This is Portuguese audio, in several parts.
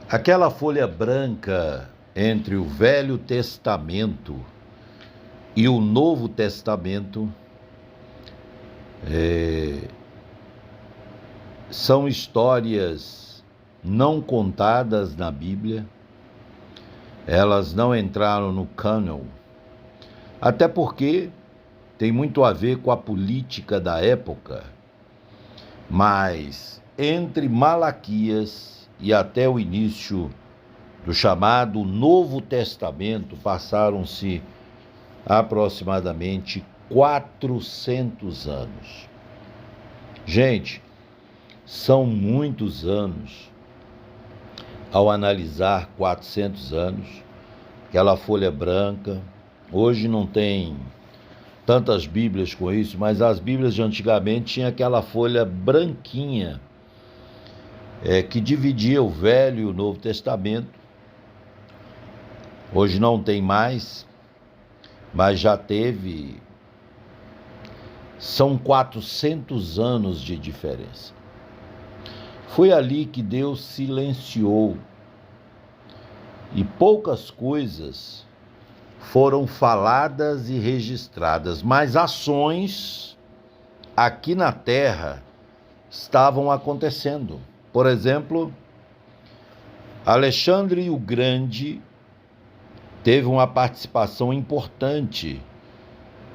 Aquela folha branca entre o Velho Testamento e o Novo Testamento são histórias não contadas na Bíblia, elas não entraram no cânon, até porque tem muito a ver com a política da época, mas entre Malaquias e até o início do chamado Novo Testamento passaram-se aproximadamente 400 anos. Gente, são muitos anos. Ao analisar 400 anos, aquela folha branca, hoje não tem tantas Bíblias com isso, mas as Bíblias de antigamente tinham aquela folha branquinha, que dividia o Velho e o Novo Testamento. Hoje não tem mais, mas já teve. São 400 anos de diferença. Foi ali que Deus silenciou e poucas coisas foram faladas e registradas, mas ações aqui na terra estavam acontecendo. Por exemplo, Alexandre o Grande teve uma participação importante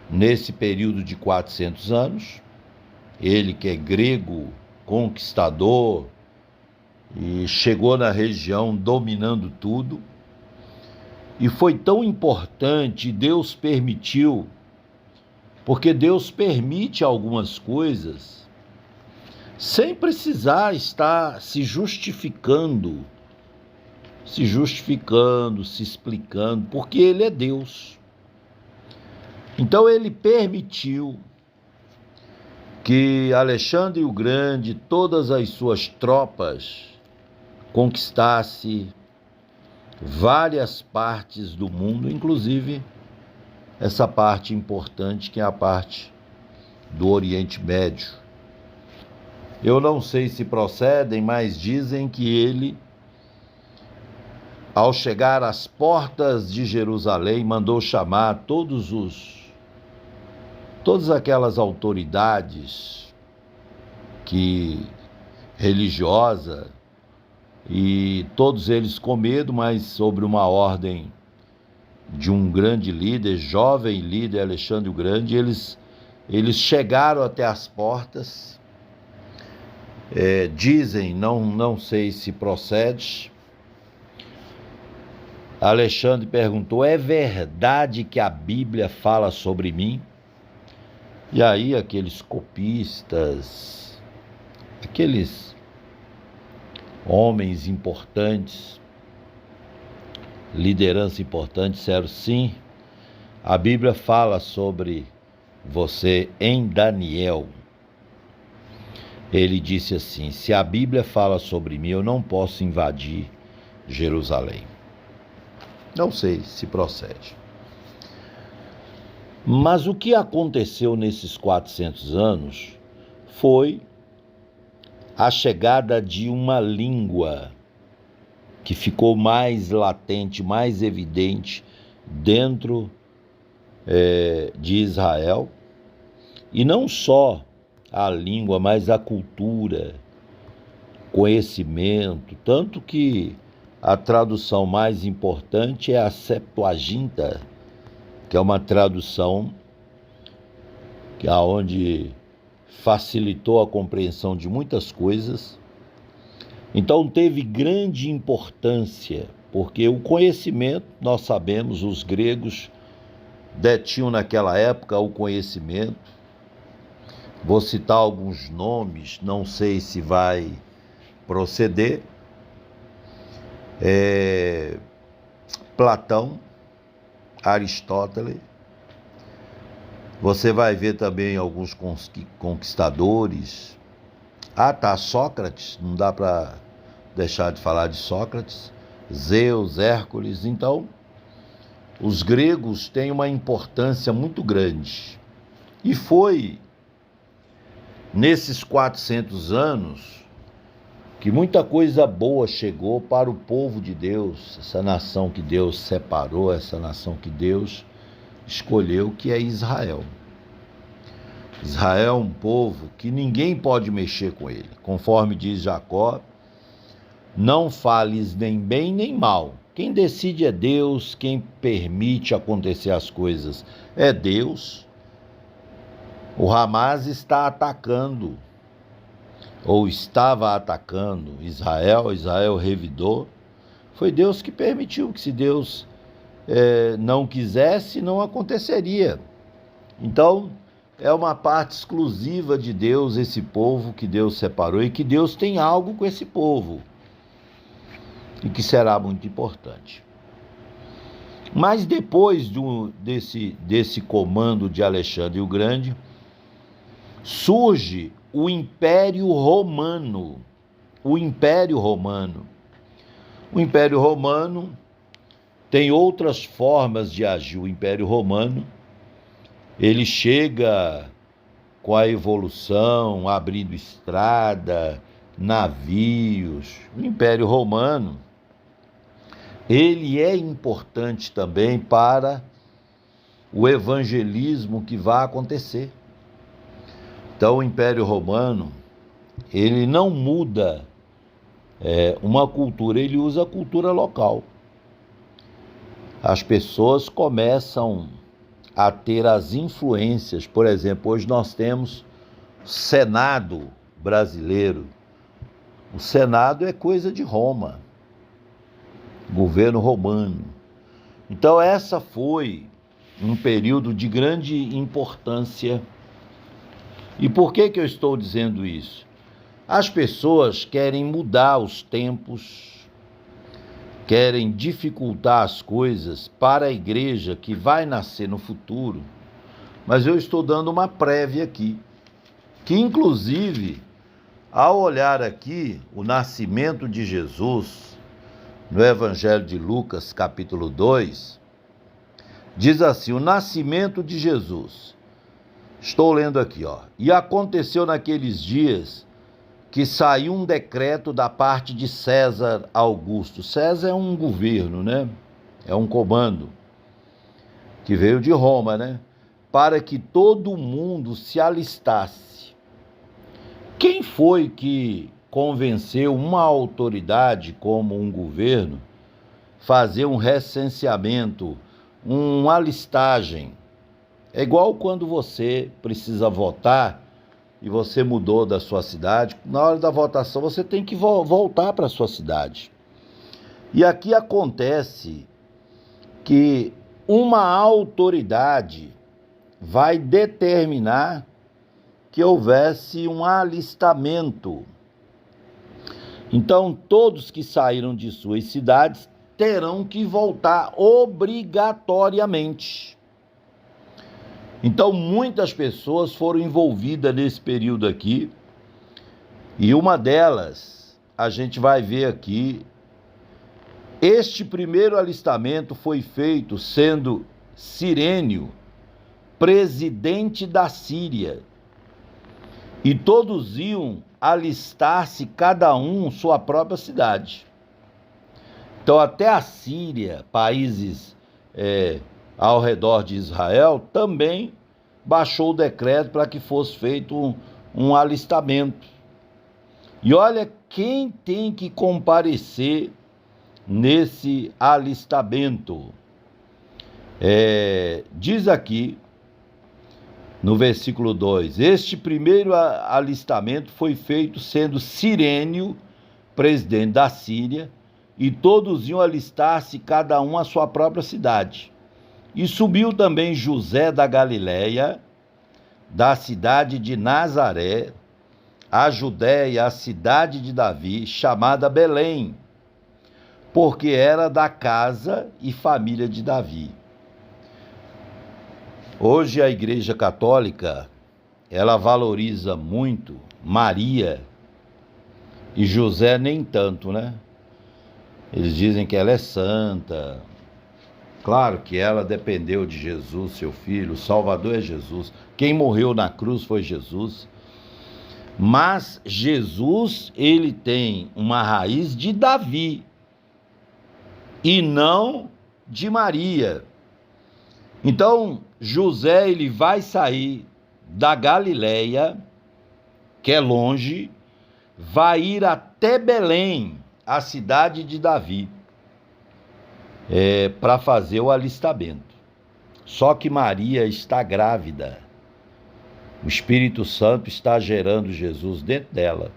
nesse período de 400 anos. Ele, que é grego, conquistador, e chegou na região dominando tudo. E foi tão importante, Deus permitiu, porque Deus permite algumas coisas sem precisar estar se justificando, se explicando, porque Ele é Deus. Então Ele permitiu que Alexandre o Grande, todas as suas tropas, conquistasse várias partes do mundo, inclusive essa parte importante que é a parte do Oriente Médio. Eu não sei se procedem, mas dizem que ele, ao chegar às portas de Jerusalém, mandou chamar todas aquelas autoridades religiosas, e todos eles com medo, mas sob uma ordem de um grande líder, jovem líder, Alexandre o Grande. Eles chegaram até as portas. Dizem, não sei se procede, Alexandre perguntou: é verdade que a Bíblia fala sobre mim? E aí aqueles copistas, aqueles homens importantes, liderança importante, disseram: sim, a Bíblia fala sobre você em Daniel. Ele disse assim: se a Bíblia fala sobre mim, eu não posso invadir Jerusalém. Não sei se procede. Mas o que aconteceu nesses 400 anos foi a chegada de uma língua que ficou mais latente, mais evidente dentro de Israel. E não só a língua, mas a cultura, conhecimento, tanto que a tradução mais importante é a Septuaginta, que é uma tradução onde facilitou a compreensão de muitas coisas. Então teve grande importância, porque o conhecimento, nós sabemos, os gregos detinham naquela época o conhecimento. Vou citar alguns nomes, não sei se vai proceder. Platão, Aristóteles. Você vai ver também alguns conquistadores. Sócrates, não dá para deixar de falar de Sócrates. Zeus, Hércules. Então, os gregos têm uma importância muito grande. E foi nesses 400 anos que muita coisa boa chegou para o povo de Deus, essa nação que Deus separou, essa nação que Deus escolheu, que é Israel. Israel é um povo que ninguém pode mexer com ele. Conforme diz Jacó, não fales nem bem nem mal. Quem decide é Deus, quem permite acontecer as coisas é Deus. O Hamas está atacando, ou estava atacando Israel revidou. Foi Deus que permitiu, que se Deus não quisesse, não aconteceria. Então, é uma parte exclusiva de Deus, esse povo que Deus separou, e que Deus tem algo com esse povo, e que será muito importante. Mas depois desse comando de Alexandre o Grande, surge o Império Romano. O Império Romano. O Império Romano tem outras formas de agir. O Império Romano, ele chega com a evolução, abrindo estrada, navios. O Império Romano, ele é importante também para o evangelismo que vai acontecer. Então, o Império Romano, ele não muda uma cultura, ele usa a cultura local. As pessoas começam a ter as influências. Por exemplo, hoje nós temos o Senado brasileiro. O Senado é coisa de Roma, governo romano. Então, essa foi um período de grande importância. E por que eu estou dizendo isso? As pessoas querem mudar os tempos, querem dificultar as coisas para a igreja que vai nascer no futuro, mas eu estou dando uma prévia aqui, que inclusive, ao olhar aqui o nascimento de Jesus, no Evangelho de Lucas, capítulo 2, diz assim, o nascimento de Jesus. Estou lendo aqui, ó. E aconteceu naqueles dias que saiu um decreto da parte de César Augusto. César é um governo, né? É um comando que veio de Roma, né? Para que todo mundo se alistasse. Quem foi que convenceu uma autoridade como um governo fazer um recenseamento, uma listagem? É igual quando você precisa votar e você mudou da sua cidade. Na hora da votação, você tem que voltar para a sua cidade. E aqui acontece que uma autoridade vai determinar que houvesse um alistamento. Então, todos que saíram de suas cidades terão que voltar obrigatoriamente. Então, muitas pessoas foram envolvidas nesse período aqui, e uma delas, a gente vai ver aqui, este primeiro alistamento foi feito sendo Cirênio presidente da Síria, e todos iam alistar-se, cada um sua própria cidade. Então, até a Síria, países ao redor de Israel, também baixou o decreto para que fosse feito um alistamento. E olha quem tem que comparecer nesse alistamento. Diz aqui, no versículo 2, este primeiro alistamento foi feito sendo Cirênio, presidente da Síria, e todos iam alistar-se, cada um à sua própria cidade. E subiu também José da Galileia, da cidade de Nazaré, a Judéia, a cidade de Davi, chamada Belém, porque era da casa e família de Davi. Hoje a Igreja Católica, ela valoriza muito Maria e José nem tanto, né? Eles dizem que ela é santa. Claro que ela dependeu de Jesus, seu filho, o Salvador é Jesus. Quem morreu na cruz foi Jesus. Mas Jesus, ele tem uma raiz de Davi e não de Maria. Então, José, ele vai sair da Galileia, que é longe, vai ir até Belém, a cidade de Davi, para fazer o alistamento. Só que Maria está grávida. O Espírito Santo está gerando Jesus dentro dela.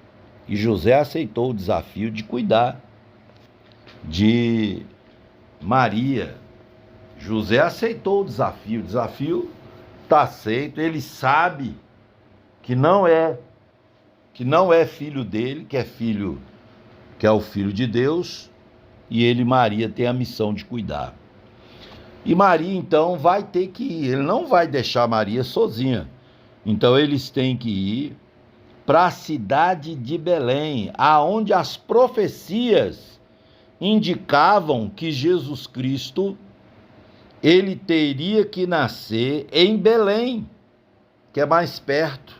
E José aceitou o desafio de cuidar de Maria. José aceitou o desafio está aceito, ele sabe que não é filho dele, que é o filho de Deus, e Maria tem a missão de cuidar. E Maria então vai ter que ir, ele não vai deixar Maria sozinha. Então eles têm que ir para a cidade de Belém, aonde as profecias indicavam que Jesus Cristo, ele teria que nascer em Belém, que é mais perto,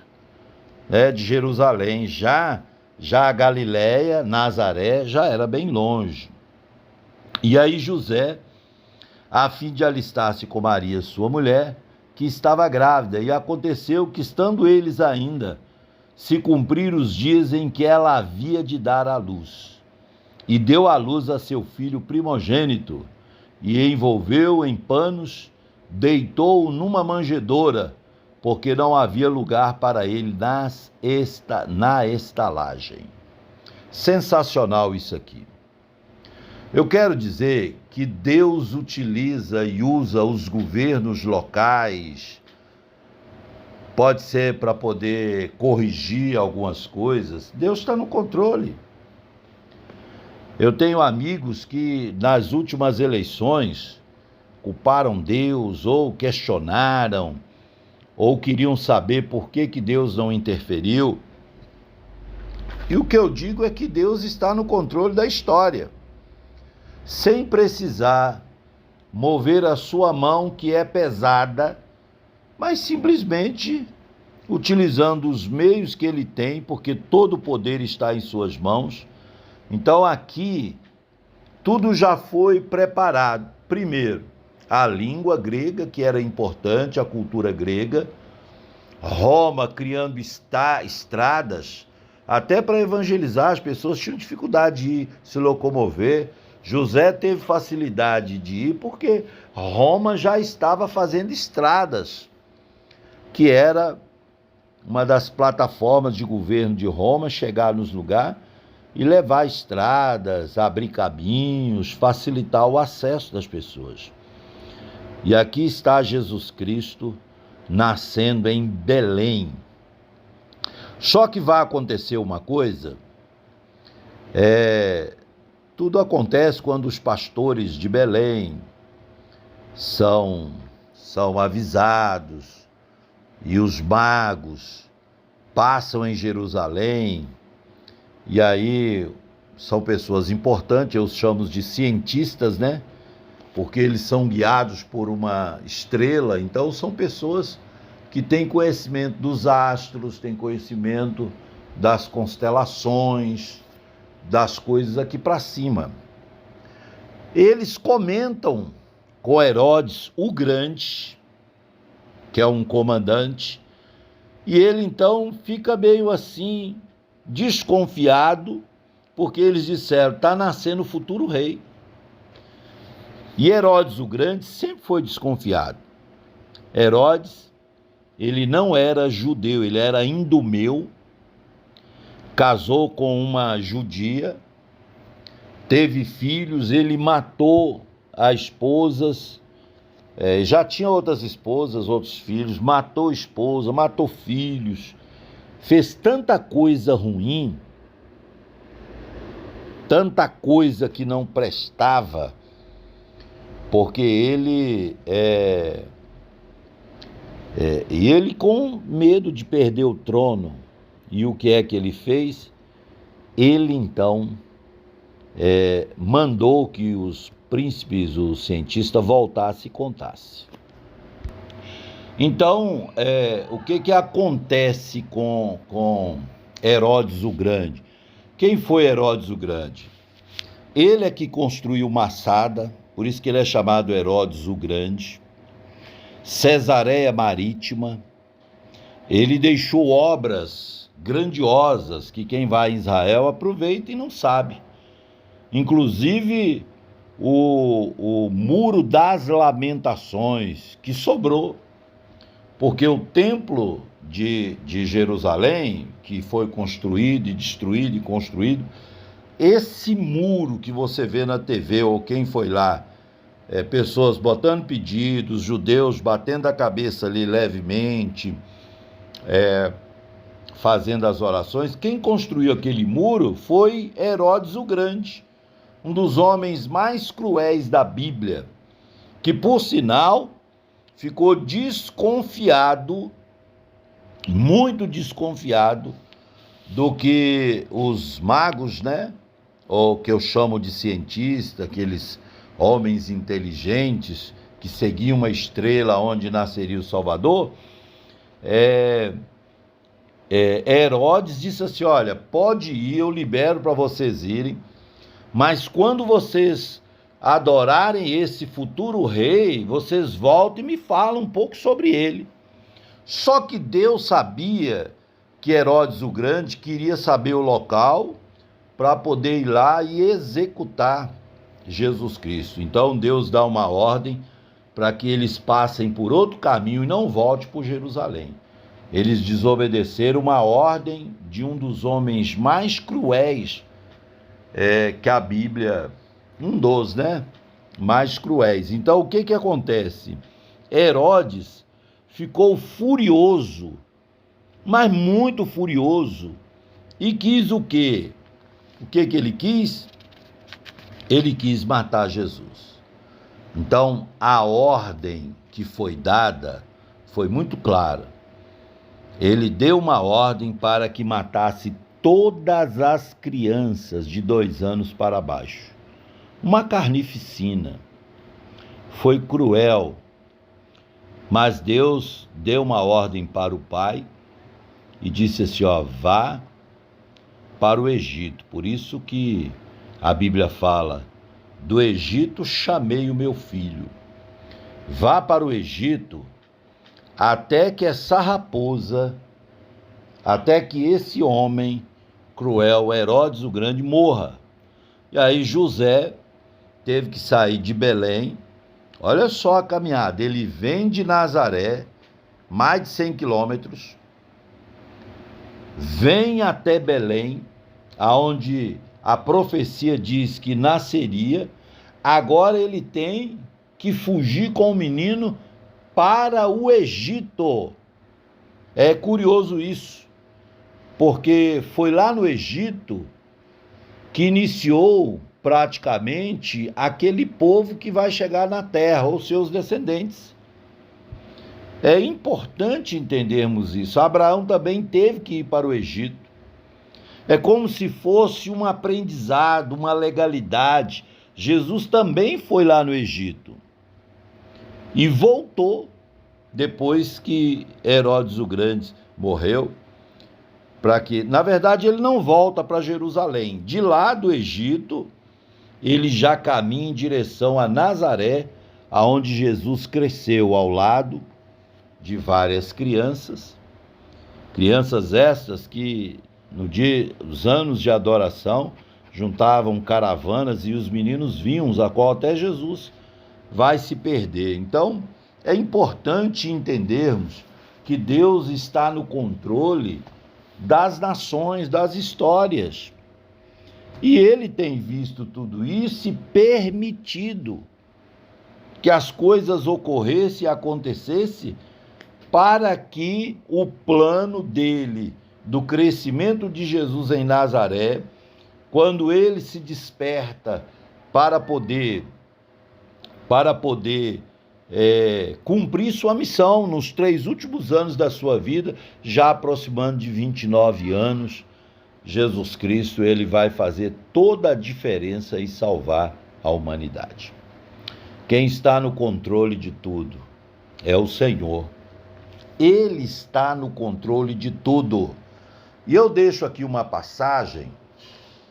de Jerusalém. Já a Galileia, Nazaré, já era bem longe. E aí José, a fim de alistar-se com Maria, sua mulher, que estava grávida, e aconteceu que, estando eles ainda, se cumpriram os dias em que ela havia de dar à luz. E deu à luz a seu filho primogênito, e envolveu em panos, deitou-o numa manjedoura, porque não havia lugar para ele na estalagem. Sensacional isso aqui. Eu quero dizer que Deus utiliza e usa os governos locais, pode ser para poder corrigir algumas coisas. Deus está no controle. Eu tenho amigos que nas últimas eleições culparam Deus, ou questionaram, ou queriam saber por que Deus não interferiu. E o que eu digo é que Deus está no controle da história, sem precisar mover a sua mão, que é pesada, mas simplesmente utilizando os meios que ele tem, porque todo o poder está em suas mãos. Então aqui tudo já foi preparado. Primeiro, a língua grega, que era importante, a cultura grega. Roma criando estradas, até para evangelizar. As pessoas tinham dificuldade de se locomover. José teve facilidade de ir porque Roma já estava fazendo estradas, que era uma das plataformas de governo de Roma, chegar nos lugares e levar estradas, abrir caminhos, facilitar o acesso das pessoas. E aqui está Jesus Cristo nascendo em Belém. Só que vai acontecer uma coisa, tudo acontece quando os pastores de Belém são avisados, e os magos passam em Jerusalém. E aí são pessoas importantes, eu os chamo de cientistas, porque eles são guiados por uma estrela. Então são pessoas que têm conhecimento dos astros, têm conhecimento das constelações, das coisas aqui para cima. Eles comentam com Herodes o Grande, que é um comandante, e ele então fica meio assim, desconfiado, porque eles disseram, está nascendo o futuro rei. E Herodes o Grande sempre foi desconfiado. Herodes, ele não era judeu, ele era indumeu, casou com uma judia, teve filhos, ele matou as esposas, já tinha outras esposas, outros filhos, matou esposa, matou filhos, fez tanta coisa ruim, tanta coisa que não prestava, porque ele e ele com medo de perder o trono. E o que é que ele fez? Ele então mandou que os príncipes, os cientistas, voltassem e contassem. Então, o que acontece com Herodes o Grande. Quem foi Herodes o Grande? Ele é que construiu Massada, por isso que ele é chamado Herodes o Grande. Cesareia Marítima. Ele deixou obras grandiosas que quem vai em Israel aproveita e não sabe. Inclusive o Muro das Lamentações, que sobrou, porque o templo de Jerusalém, que foi construído e destruído e construído, esse muro que você vê na TV, ou quem foi lá, pessoas botando pedidos, judeus batendo a cabeça ali levemente, fazendo as orações, quem construiu aquele muro foi Herodes o Grande, um dos homens mais cruéis da Bíblia, que, por sinal, ficou desconfiado, muito desconfiado, do que os magos, né? Ou que eu chamo de cientista, aqueles homens inteligentes que seguiam uma estrela onde nasceria o Salvador. Herodes disse assim: olha, pode ir, eu libero para vocês irem, mas quando vocês adorarem esse futuro rei, vocês voltam e me falam um pouco sobre ele. Só que Deus sabia que Herodes o Grande queria saber o local para poder ir lá e executar Jesus Cristo. Então Deus dá uma ordem para que eles passem por outro caminho e não voltem por Jerusalém. Eles desobedeceram uma ordem de um dos homens mais cruéis que a Bíblia, um dos, mais cruéis. Então o que acontece? Herodes ficou furioso, mas muito furioso, e quis o quê? O que ele quis? Ele quis matar Jesus. Então a ordem que foi dada foi muito clara. Ele deu uma ordem para que matasse todas as crianças de 2 anos para baixo. Uma carnificina. Foi cruel, mas Deus deu uma ordem para o pai e disse assim: vá para o Egito. Por isso que a Bíblia fala: do Egito chamei o meu filho. Vá para o Egito até que essa raposa, até que esse homem cruel, Herodes o Grande, morra. E aí José teve que sair de Belém. Olha só a caminhada, ele vem de Nazaré, mais de 100 quilômetros, vem até Belém, aonde a profecia diz que nasceria. Agora ele tem que fugir com o menino para o Egito. É curioso isso, porque foi lá no Egito que iniciou praticamente aquele povo que vai chegar na terra, ou seus descendentes. É importante entendermos isso. Abraão também teve que ir para o Egito. É como se fosse um aprendizado, uma legalidade. Jesus também foi lá no Egito e voltou depois que Herodes o Grande morreu, para que, na verdade, ele não volta para Jerusalém. De lá do Egito, ele já caminha em direção a Nazaré, aonde Jesus cresceu ao lado de várias crianças essas que no dia dos anos de adoração juntavam caravanas e os meninos vinham, a qual até Jesus vai se perder. Então é importante entendermos que Deus está no controle das nações, das histórias. E ele tem visto tudo isso e permitido que as coisas ocorressem e acontecessem para que o plano dele, do crescimento de Jesus em Nazaré, quando ele se desperta para poder cumprir sua missão nos 3 últimos anos da sua vida, já aproximando de 29 anos, Jesus Cristo, ele vai fazer toda a diferença e salvar a humanidade. Quem está no controle de tudo é o Senhor. Ele está no controle de tudo. E eu deixo aqui uma passagem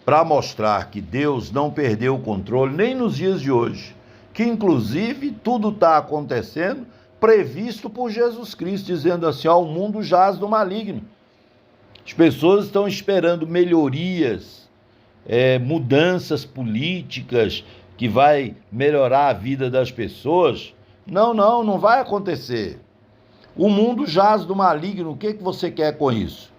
para mostrar que Deus não perdeu o controle nem nos dias de hoje, que inclusive tudo está acontecendo previsto por Jesus Cristo, dizendo assim, ó, o mundo jaz do maligno. As pessoas estão esperando melhorias, mudanças políticas que vai melhorar a vida das pessoas. Não vai acontecer. O mundo jaz do maligno, o que você quer com isso?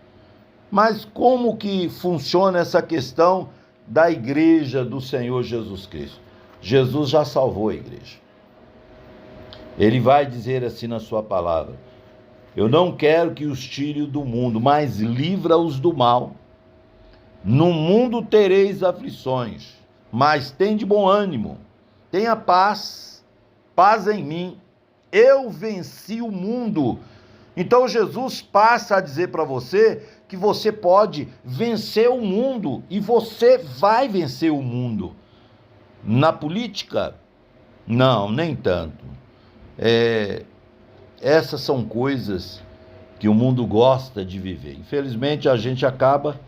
Mas como que funciona essa questão da igreja do Senhor Jesus Cristo? Jesus já salvou a igreja. Ele vai dizer assim na sua palavra, eu não quero que os tire do mundo, mas livra-os do mal. No mundo tereis aflições, mas tende bom ânimo, tenha paz, paz em mim, eu venci o mundo. Então Jesus passa a dizer para você que você pode vencer o mundo, e você vai vencer o mundo. Na política? Não, nem tanto. Essas são coisas que o mundo gosta de viver. Infelizmente, a gente acaba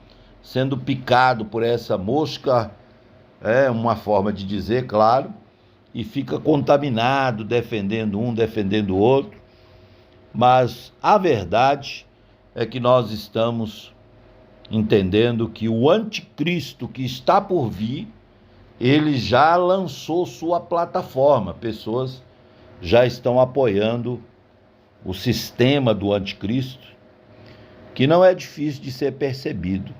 sendo picado por essa mosca, uma forma de dizer, claro, e fica contaminado, defendendo um, defendendo o outro. Mas a verdade é que nós estamos entendendo que o anticristo que está por vir, ele já lançou sua plataforma. Pessoas já estão apoiando o sistema do anticristo, que não é difícil de ser percebido,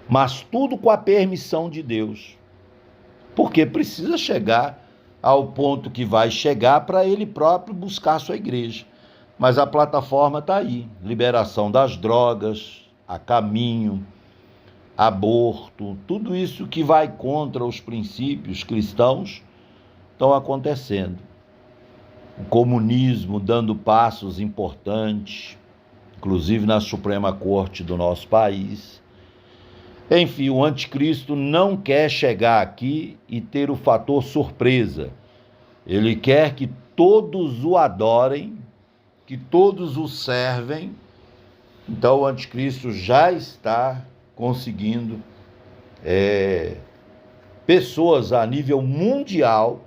mas tudo com a permissão de Deus, porque precisa chegar ao ponto que vai chegar para ele próprio buscar sua igreja. Mas a plataforma está aí, liberação das drogas, a caminho, aborto, tudo isso que vai contra os princípios cristãos estão acontecendo. O comunismo dando passos importantes, inclusive na Suprema Corte do nosso país. Enfim, o anticristo não quer chegar aqui e ter o fator surpresa. Ele quer que todos o adorem, que todos o servem. Então o anticristo já está conseguindo pessoas a nível mundial,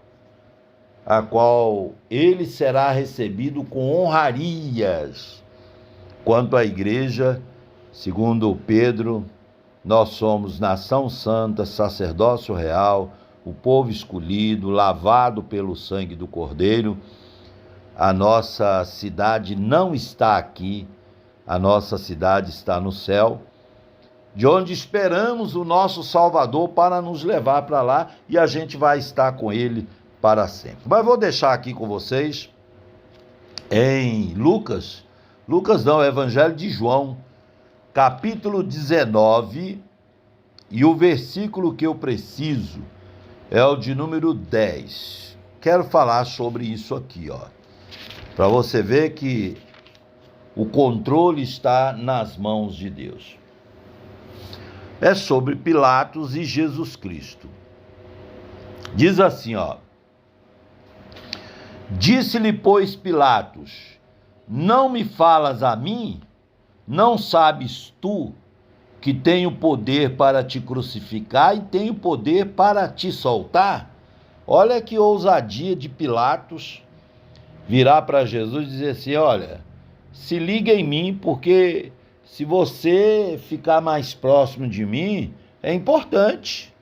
a qual ele será recebido com honrarias. Quanto à igreja, segundo Pedro, nós somos nação santa, sacerdócio real, o povo escolhido, lavado pelo sangue do Cordeiro. A nossa cidade não está aqui, a nossa cidade está no céu, de onde esperamos o nosso Salvador para nos levar para lá, e a gente vai estar com ele para sempre. Mas vou deixar aqui com vocês em Lucas não, Evangelho de João, capítulo 19, e o versículo que eu preciso é o de número 10. Quero falar sobre isso aqui, para você ver que o controle está nas mãos de Deus. É sobre Pilatos e Jesus Cristo. Diz assim, disse-lhe, pois, Pilatos, não me falas a mim? Não sabes tu que tenho poder para te crucificar e tenho poder para te soltar? Olha que ousadia de Pilatos virar para Jesus e dizer assim, olha, se liga em mim, porque se você ficar mais próximo de mim, é importante.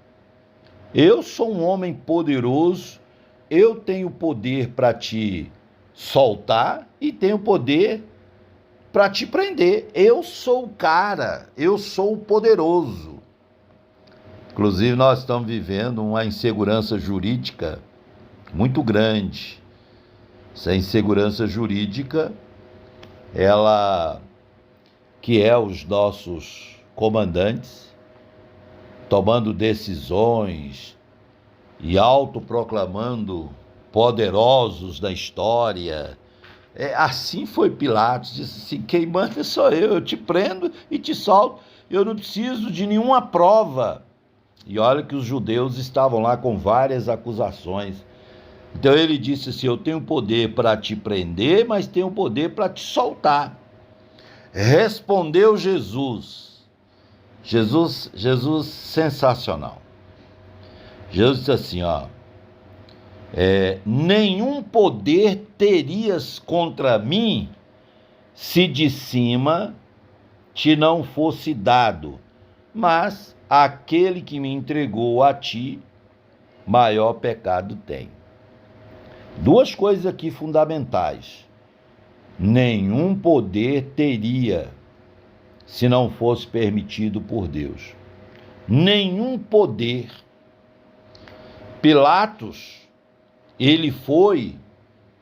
Eu sou um homem poderoso, eu tenho poder para te soltar e tenho poder para te prender. Eu sou o cara, eu sou o poderoso. Inclusive, nós estamos vivendo uma insegurança jurídica muito grande. Essa insegurança jurídica, ela que é os nossos comandantes tomando decisões e autoproclamando poderosos da história. Assim foi Pilatos, disse assim, quem manda sou eu te prendo e te solto, eu não preciso de nenhuma prova. E olha que os judeus estavam lá com várias acusações. Então ele disse assim, eu tenho poder para te prender, mas tenho poder para te soltar. Respondeu Jesus, Jesus sensacional. Jesus disse assim, ó, nenhum poder terias contra mim se de cima te não fosse dado, mas aquele que me entregou a ti, maior pecado tem. Duas coisas aqui fundamentais. Nenhum poder teria se não fosse permitido por Deus. Nenhum poder. Pilatos, ele foi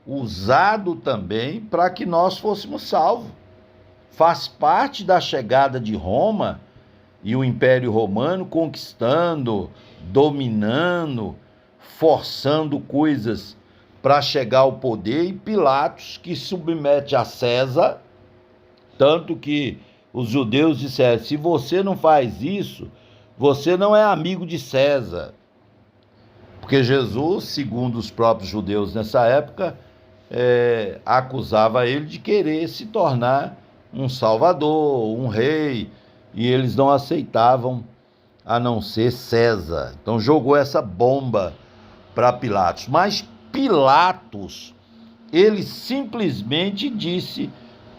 usado também para que nós fôssemos salvos. Faz parte da chegada de Roma e o Império Romano conquistando, dominando, forçando coisas para chegar ao poder, e Pilatos que submete a César, tanto que os judeus disseram, se você não faz isso, você não é amigo de César. Porque Jesus, segundo os próprios judeus nessa época, acusava ele de querer se tornar um salvador, um rei, e eles não aceitavam a não ser César. Então jogou essa bomba para Pilatos. Mas Pilatos, ele simplesmente disse,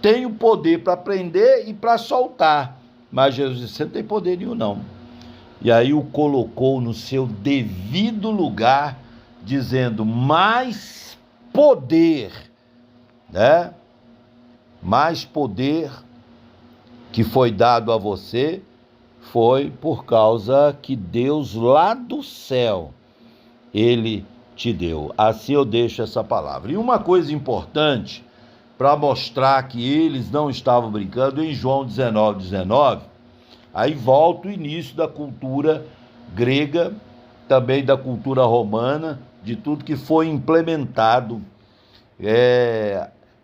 tenho poder para prender e para soltar. Mas Jesus disse, você não tem poder nenhum não. E aí o colocou no seu devido lugar, dizendo, mais poder, né? Mais poder que foi dado a você foi por causa que Deus lá do céu, ele te deu. Assim eu deixo essa palavra. E uma coisa importante, para mostrar que eles não estavam brincando, em João 19, aí volta o início da cultura grega, também da cultura romana, de tudo que foi implementado.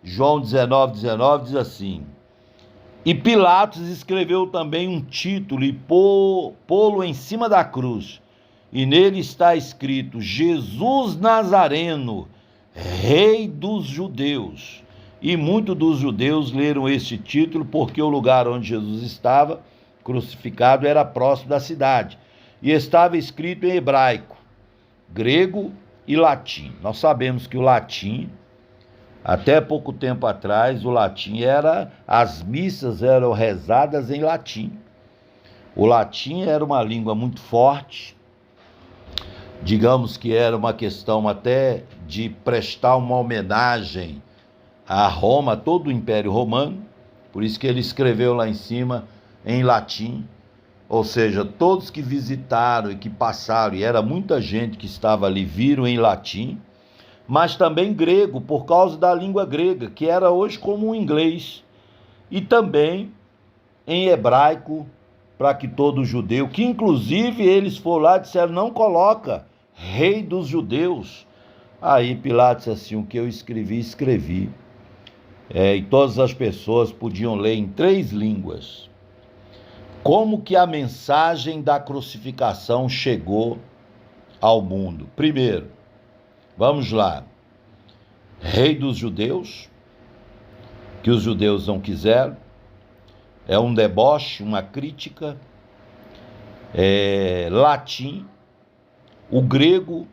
João 19 diz assim, e Pilatos escreveu também um título e pô-lo em cima da cruz, e nele está escrito, Jesus Nazareno, Rei dos Judeus. E muitos dos judeus leram este título porque o lugar onde Jesus estava crucificado era próximo da cidade, e estava escrito em hebraico, grego e latim. Nós sabemos que o latim, até pouco tempo atrás, o latim as missas eram rezadas em latim. O latim era uma língua muito forte, digamos que era uma questão até de prestar uma homenagem a Roma, a todo o Império Romano, por isso que ele escreveu lá em cima em latim, ou seja, todos que visitaram e que passaram, e era muita gente que estava ali, viram em latim, mas também grego, por causa da língua grega, que era hoje como o inglês, e também em hebraico, para que todo judeu, que inclusive eles foram lá e disseram, não coloca Rei dos Judeus. Aí Pilatos disse assim, o que eu escrevi. E todas as pessoas podiam ler em 3 línguas. Como que a mensagem da crucificação chegou ao mundo? Primeiro, vamos lá, Rei dos Judeus, que os judeus não quiseram, é um deboche, uma crítica, latim, o grego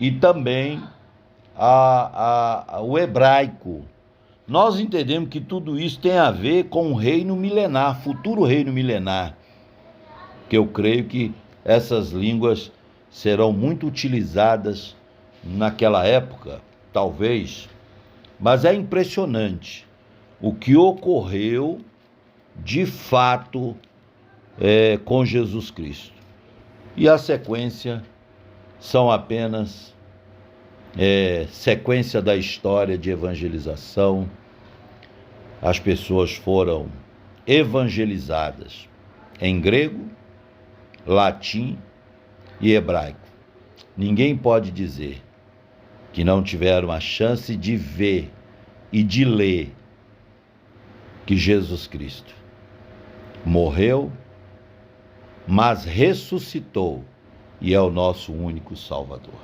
e também o hebraico. Nós entendemos que tudo isso tem a ver com o reino milenar, futuro reino milenar, que eu creio que essas línguas serão muito utilizadas naquela época, talvez, mas é impressionante o que ocorreu de fato com Jesus Cristo. E a sequência são apenas sequência da história de evangelização. As pessoas foram evangelizadas em grego, latim e hebraico. Ninguém pode dizer que não tiveram a chance de ver e de ler que Jesus Cristo morreu, mas ressuscitou e é o nosso único Salvador.